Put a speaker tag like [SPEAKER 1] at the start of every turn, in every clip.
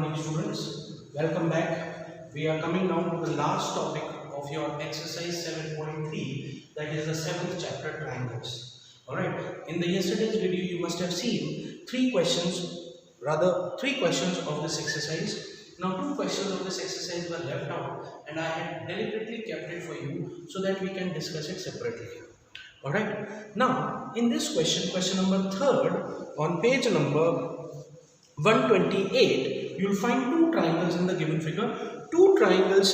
[SPEAKER 1] morning, students. Welcome back. We are coming now to the last topic of your exercise 7.3, that is the 7th chapter, triangles. Alright, in the yesterday's video you must have seen three questions of this exercise. Now 2 questions of this exercise were left out and I had deliberately kept it for you so that we can discuss it separately. Alright, now in this question number 3rd, on page number 128, you will find 2 triangles in the given figure. 2 triangles,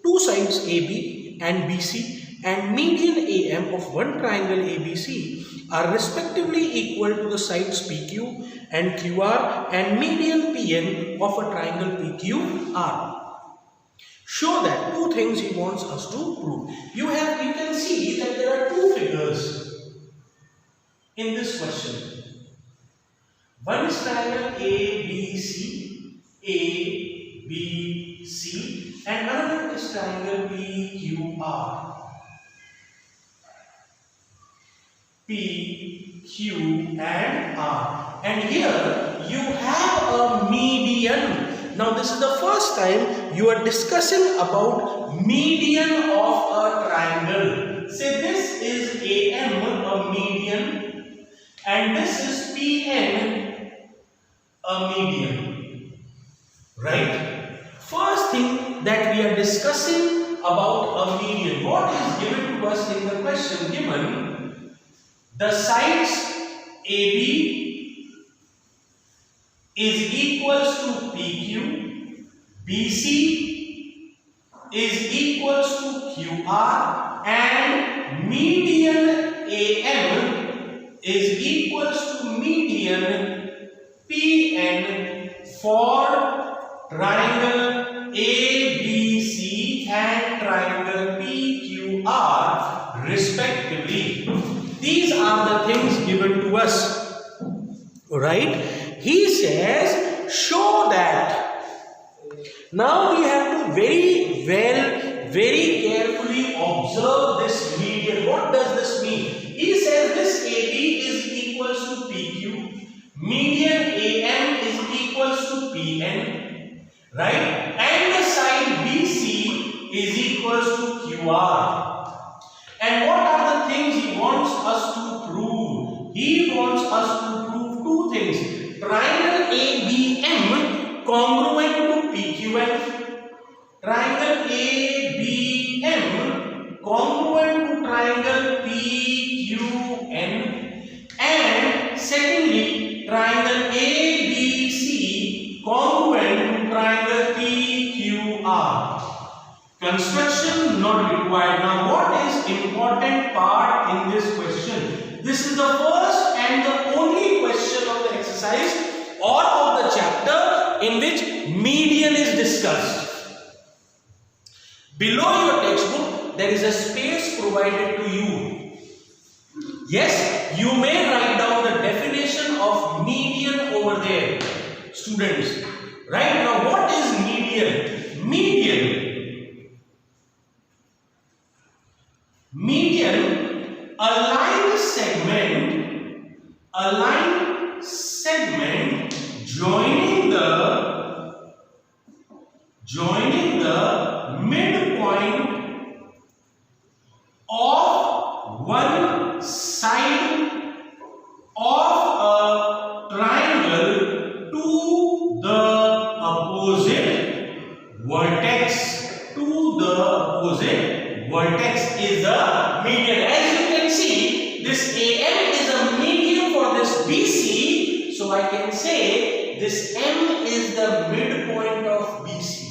[SPEAKER 1] 2 sides AB and BC, and median AM of one triangle ABC are respectively equal to the sides PQ and QR and median PN of a triangle PQR. Show that 2 things he wants us to prove. You can see that there are 2 figures in this question. One is triangle ABC, and another is triangle PQR, PQ and R. And here you have a median. Now this is the first time you are discussing about median of a triangle. Say this is AM, a median, and this is PN, a median, right? First thing that we are discussing about a median. What is given to us in the question? Given the sides AB is equals to PQ, BC is equals to QR, and median AM is equals to median PN for triangle ABC and triangle PQR respectively. These are the things given to us. Alright? He says, show that. Now we have to very carefully observe this median. What does this mean? He says this AB is equals to PQ. Median AM is equals to PN, right? And the side BC is equals to QR. And what are the things he wants us to prove? He wants us to prove 2 things. Triangle ABM congruent to PQN. Triangle ABM congruent to triangle PQN. And secondly, triangle ABC congruent to triangle PQR. Construction not required. Now what is important part in this question? This is the first and the only question of the exercise or of the chapter in which median is discussed. Below your textbook there is a space provided to you. Yes, you may write down the definition of median over there, students. Right now, what is median? Median, a line segment joining the midpoint of one side of a triangle to the opposite vertex. Is the median. As you can see, this AM is a median for this BC, so I can say this M is the midpoint of BC.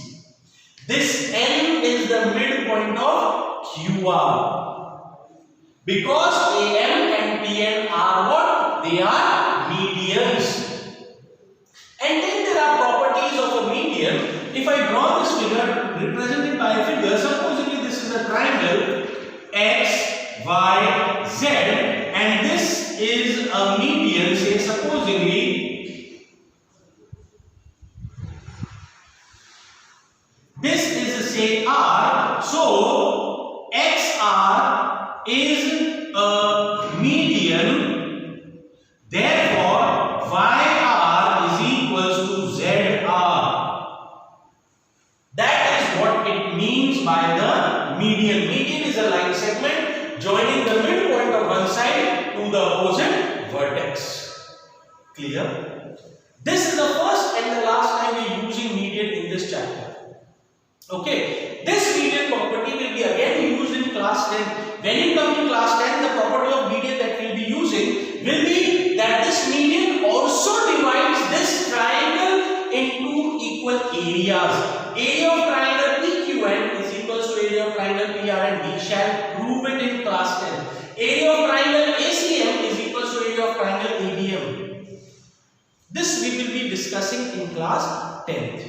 [SPEAKER 1] This N is the midpoint of QR. Because AM and PN are what? They are medians. And then there are properties of a median. If I draw this figure represented by a figure, supposedly this is a triangle X, Y, Z, and this is a median, say supposedly this is say R, so XR is a median, therefore YR is equals to ZR. Clear? This is the first and the last time we are using median in this chapter. Okay, this median property will be again used in class 10. When you come in class 10, the property of median that we will be using will be that this median also divides this triangle into equal areas. Area of triangle PQN is equals to area of triangle PRN. We shall prove it in class 10. Area of triangle ACM is equals to area of triangle ABM. This we will be discussing in class 10th.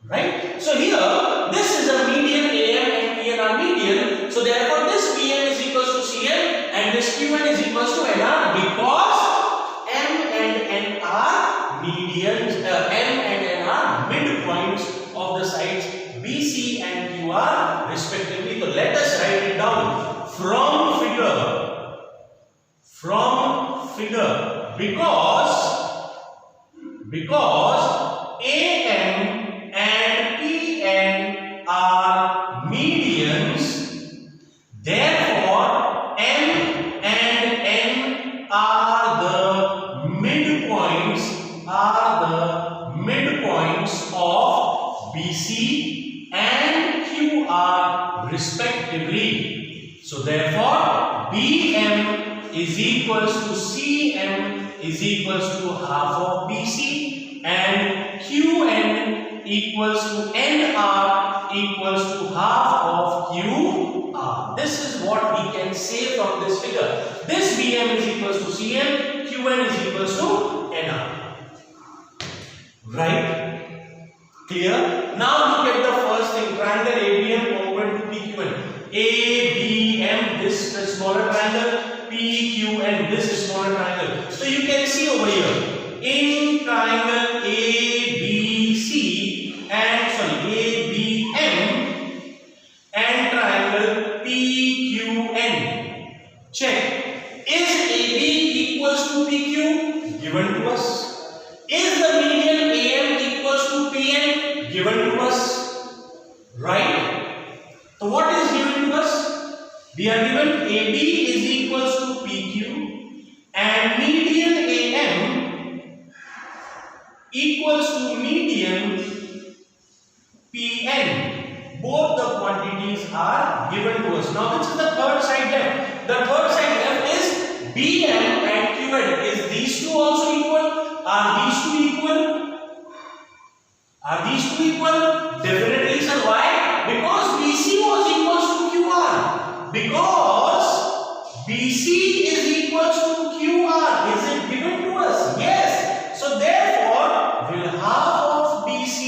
[SPEAKER 1] Right? So here, this is a median AM and PN are median. So therefore, this PM is equals to CM and this QN is equals to NR because M and N are medians. M and N are midpoints of the sides BC and QR respectively. So let us write it down from figure because AM and PN are medians, therefore M and N are the midpoints of BC and QR respectively. So therefore BM is equals to CM is equals to half of BC and QN equals to NR equals to half of QR. This is what we can say from this figure. This BM is equals to CM, QN is equals to NR. Right? Clear? Now look at the first thing. Triangle ABM congruent to PQN. ABM, this is smaller triangle. PQN, this is smaller triangle. So you can see over here. In triangle ABC and ABM and triangle PQN. Check. Is AB equals to PQ? Given to us. Is the median AM equals to PN? Given to us. Right? So what is given to us? We are given AB is equals to PQ and median AM equals to median PN. Both the quantities are given to us. Now which is the third side left? The third side left is BM and QN. Is these two also equal? Are these two equal? Are these two equal? Definitely sir. Why? Because BC was equals to QR. Because BC is equals to QR. Is it given to us? Yes. So therefore, will half of BC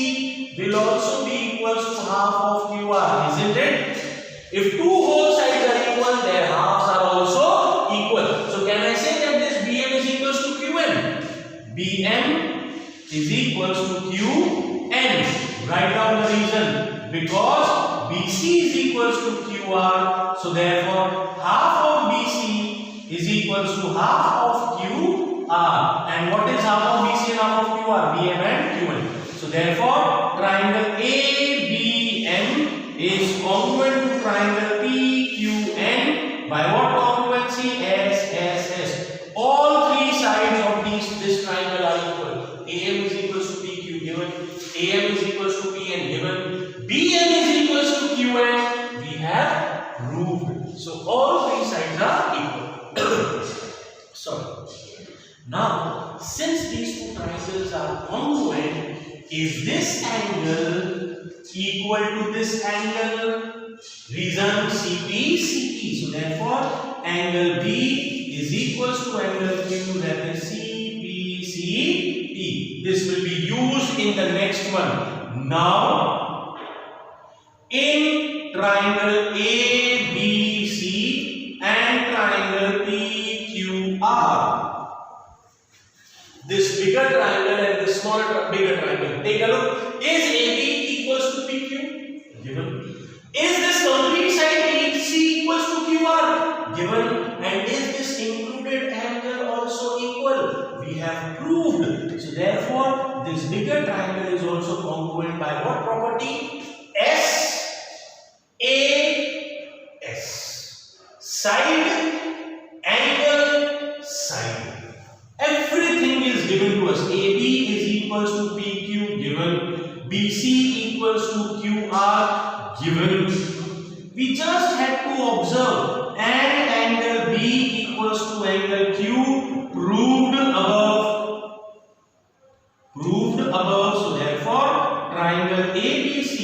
[SPEAKER 1] will also be equals to half of QR, isn't it? If two whole sides are equal, their halves are also equal. So can I say that this BM is equals to QN? BM is equals to QN. Write down the reason. Because BC is equals to QR. So therefore, half of BC is equals to half of QR. And what is half of BC and half of QR? BM and QN. So therefore, triangle ABM is congruent to triangle PQN by what congruency? S. All three sides of this triangle are equal. AM is equals to PQ given. AM is equals to PN given. BM is equals to QN. We have proved. So all three sides are equal. Sorry. Now, since these two triangles are congruent, is this angle equal to this angle? Reason CP. So therefore, angle B is equals to angle Q, that is CP. This will be used in the next one. Now, in triangle ABC and triangle PQR, this bigger triangle and this smaller bigger triangle. Take a look. Is AB equals to PQ? Given. Is this complete side AC equals to QR? Given. And is this included angle also equal? We have proved. So therefore, this bigger triangle is also congruent by what property? SAS. Side, angle, side. Everything is given equals to PQ given, BC equals to QR given. We just had to observe an angle B equals to angle Q proved above. So therefore triangle ABC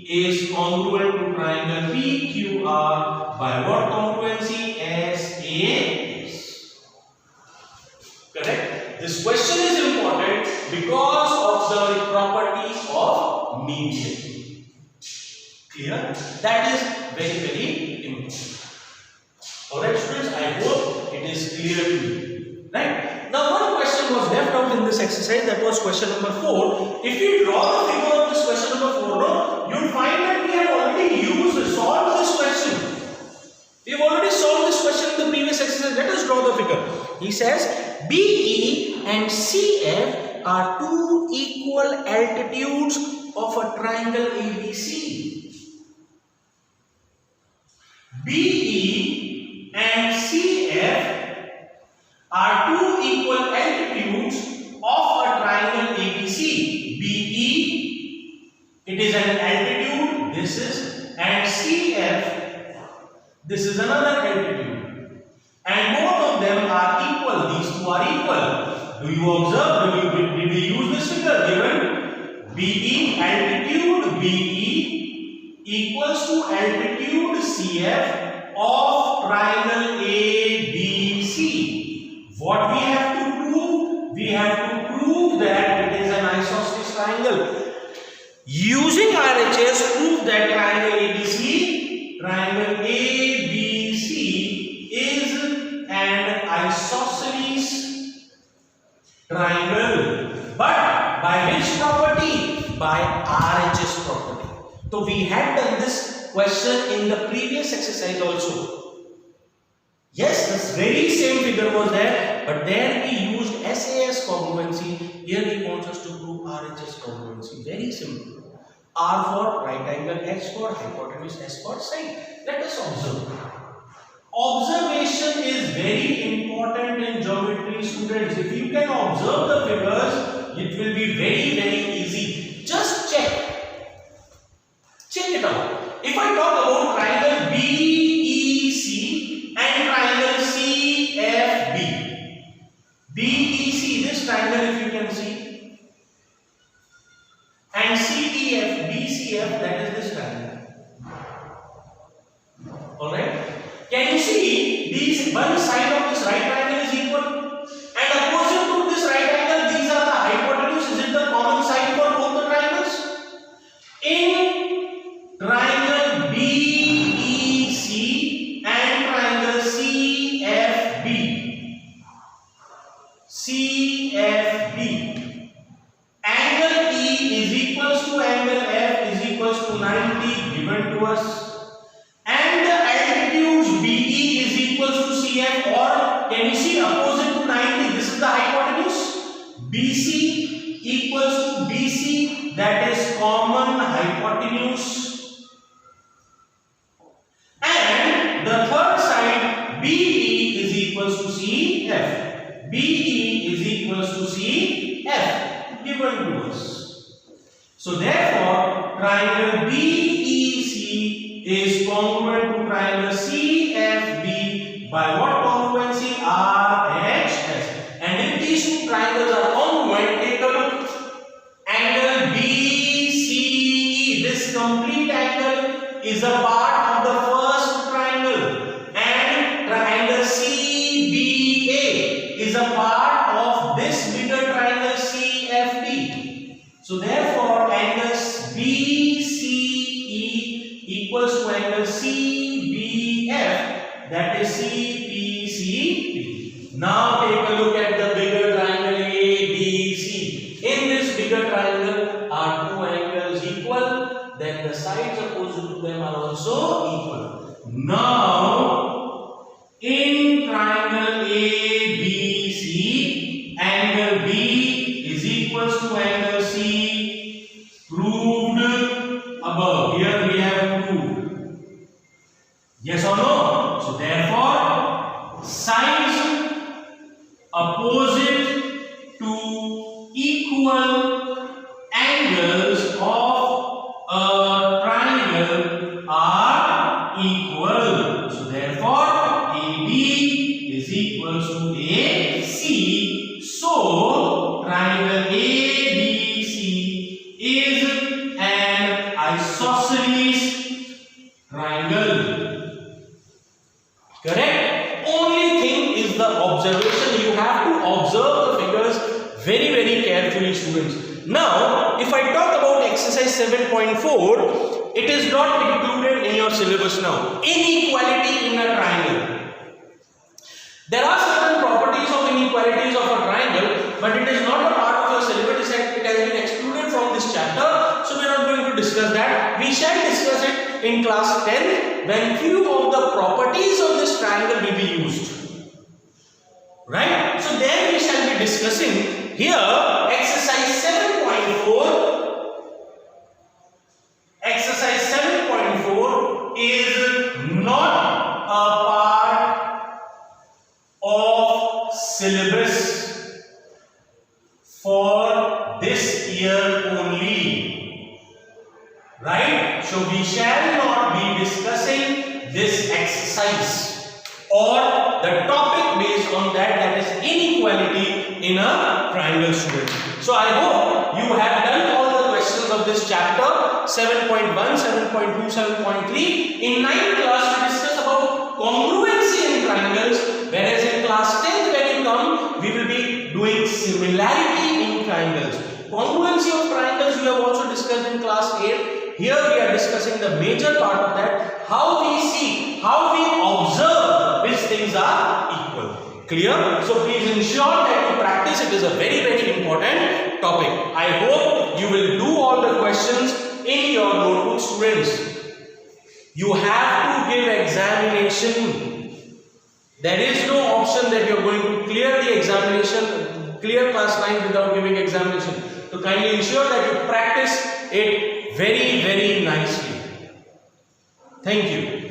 [SPEAKER 1] is congruent to triangle PQR by what congruency? SAS. Correct? This question is important because of the properties of median. Clear? That is very important. Alright students, I hope it is clear to you. Right? Now one question was left out in this exercise, that was question number 4. If you draw the figure of this question number 4, no, you will find that we have already solved this question. We have already solved this question in the previous exercise. Let us draw the figure. He says BE and CF are two equal altitudes of a triangle ABC. BE and CF are two equal altitudes of a triangle ABC. BE, it is an altitude, this is, and CF, this is another altitude. And both of them are equal, these two are equal. Do you observe? Did we use this figure given? BE, altitude BE equals to altitude CF of triangle ABC. What we have to prove? We have to prove that it is an isosceles triangle. Using RHS, prove that triangle ABC is an isosceles triangle. But by which property? By RHS property. So we had done this question in the previous exercise also. Yes, this very same figure was there, but there we used SAS congruency. Here he wants us to prove RHS congruency. Very simple. R for right angle, H for hypotenuse, S for side. Let us observe. Observation is very important in geometry, students. If you can observe the figures, it will be very easy. Just check. Check it out. If I talk about triangle BEC and triangle CFB. BEC, this triangle if you can see. And CEF, BCF, that is this triangle. Alright? Can you see these one side of this right triangle is equal? And opposite to this right angle, these are the hypotenuse. Is it the common side for both the triangles? In triangle BEC and triangle CFB, angle E is equals to angle F is equals to 90 given to us, and the altitudes BE is equals to CF, or can you see opposite to 90? This is the hypotenuse. BC equals to BC, that is common hypotenuse, and the third side BE is equals to CF. BE is equals to CF given to us. So therefore triangle BEC is congruent to triangle CFB by what congruency? RHS. And if these two triangles are congruent, take a look. Angle BCE, this complete angle is a part of the first triangle, and triangle CBA is a part of this bigger triangle CFB. So therefore angles BCE equals to angle CBF, that is CPCP. Now take a look at the bigger triangle ABC. In this bigger triangle are two angles equal, then the sides opposite to them are also equal. Now in triangle ABC, angle B is equals to angle C, proved above. Here we have proved. Yes or no? So therefore, sides opposite to equal equal angles of a triangle are equal. So therefore AB is equal to AC. So triangle ABC is an isosceles triangle. Correct? Only thing is the observation. You have to observe the figures very carefully, students. Now, if I talk about exercise 7.4, it is not included in your syllabus now. Inequality in a triangle. There are certain properties of inequalities of a triangle, but it is not a part of your syllabus. It has been excluded from this chapter, so we are not going to discuss that. We shall discuss it in class 10 when few of the properties of this triangle will be used. Right? So then we shall be discussing here exercise 7.4. Exercise 7.4 is not a part of syllabus for this year only. Right? So we shall not be discussing this exercise or the topic based on that is inequality in a triangle, student. So I hope you have done all the questions of this chapter 7.1, 7.2, 7.3. In 9th class we discuss about congruency in triangles, whereas in class 10 when you come we will be doing similarity in triangles. Congruency of triangles we have also discussed in class 8. Here we are discussing the major part of that, how we see, how we observe which things are equal. Clear? So please ensure that you practice. It is a very important topic. I hope you will do all the questions in your notebook, students. You have to give examination. There is no option that you are going to clear the examination, clear class 9 without giving examination. So kindly ensure that you practice it very nicely. Thank you.